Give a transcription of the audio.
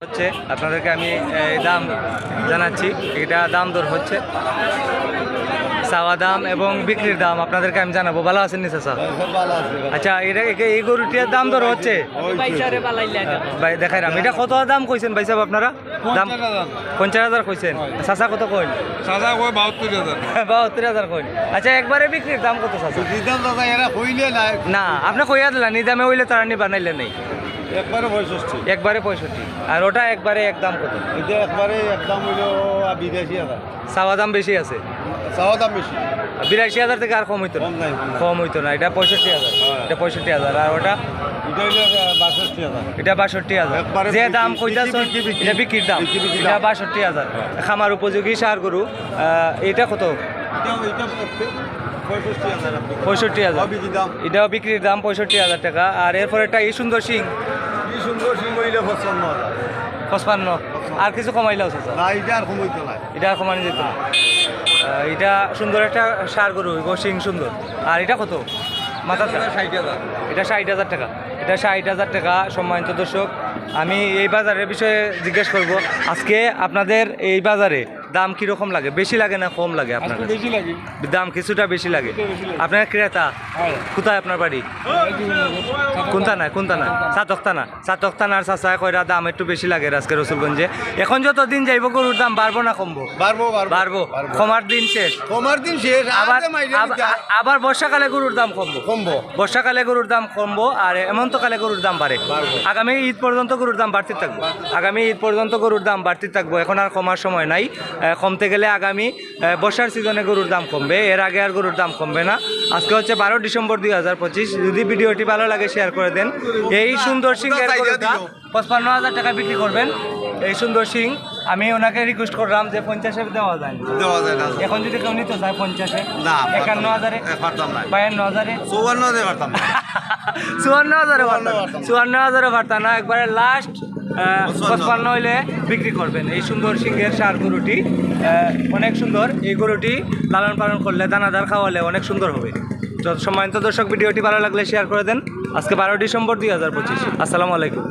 হচ্ছে আপনাদেরকে আমি দাম জানাচ্ছি। এটা দাম দর হচ্ছে চাওয়া দাম এবং বিক্রির দাম আপনাদেরকে আমি জানাবো। ভালো আছেন নি চাচা? আচ্ছা, এটা এই গরুটির দাম দর হচ্ছে ভাই দেখাইলাম। এটা কত দাম কইছেন ভাই সাহেব আপনারা? দাম 50,000 কইছেন। চাচা কত কইন? চাচা কই 72,000। 72,000 কইন। আচ্ছা, একবারে বিক্রির দাম কত চাচা? দিদাম দাদা এরা কইলে না। না, আপনি কইয়া দিলেন নি দামে হইলে তারা নি বানাইলে নাই। একবারে 65। একবারে 65। আর ওটা একবারে একদম কত? এটা একবারে একদম হইলো 82,000। চাওয়া দাম বেশি আছে। চাওয়া দাম বেশি। 82,000 থেকে আর কম হইতো না। কম নাই। কম হইতো না। এটা 65,000। এটা 65,000। আর ওটা এটা হইলো 62,000। এটা 62,000। একবারে যে দাম কইতাছেন বিক্রি। এটা বিক্রির দাম। বিক্রির এটা দাম। 62,000। খামার উপযোগী সার গরু। এটা কত? এটা 65,000 আপনি। 65,000। বিক্রি দাম। এটাও বিক্রির দাম 65,000 টাকা। আর এরপর একটা এই সুন্দর সিং কি সুন্দর সিং হইলে 55,000। 55। আর কিছু কমাইলেও আছে না, এটা আর কমাইতো না। এটা আর কমানো যেত না। এটা সুন্দর একটা সার গরু, সিং সুন্দর। আর এটা কত? মাথা 60,000। এটা 60,000 টাকা। এটা 60,000 টাকা। সম্মানিত দর্শক, আমি এই বাজারের বিষয়ে জিজ্ঞেস করব আজকে আপনাদের এই বাজারে দাম কীরকম লাগে? বেশি লাগে না কম লাগে আপনার কাছে? বেশি লাগে। দাম কিছুটা বেশি লাগে। আপনার ক্রেতা কোথায়? আপনার বাড়ি কোনটা না সাতক্তানার চাচা কয়রা দাম একটু বেশি লাগে আজকে রসুলগঞ্জে। এখন যত দিন যাইব গরুর দাম বাড়বো না কমবো? বাড়বো। কমার দিন শেষ। কমার দিন শেষ। আবার বর্ষাকালে গরুর দাম কমবো। বর্ষাকালে গরুর দাম কমবো আর হেমন্তকালে গরুর দাম বাড়ে। আগামী ঈদ পর্যন্ত গরুর দাম বাড়তে থাকবো। এখন আর কমার সময় নাই। কমতে গেলে আগামী বর্ষার সিজনে গরুর দাম কমবে, এর আগে আর গরুর দাম কমবে না। আজকে হচ্ছে 12 ডিসেম্বর 2025। যদি ভিডিওটি ভালো লাগে শেয়ার করে দেন। এই সুন্দর সিং এর গরুটা 55,000 টাকা বিক্রি করবেন। এই সুন্দর সিং আমি ওনাকে রিকোয়েস্ট করলাম যে 50-এ দেওয়া যায় না। এখন যদি কেউ নিতে চায় 50-এ, 51,000-এ, 52,000-এ, 54,000-এ পারতাম না। একবারে লাস্ট 55 হইলে বিক্রি করবেন। এই সুন্দর সিংহের সার গরুটি অনেক সুন্দর। এই গরুটি লালন পালন করলে, দানাদার খাওয়ালে অনেক সুন্দর হবে। তো সম্মানিত দর্শক, ভিডিওটি ভালো লাগলে শেয়ার করে দেন। আজকে 12 ডিসেম্বর 2025। আসসালামু আলাইকুম।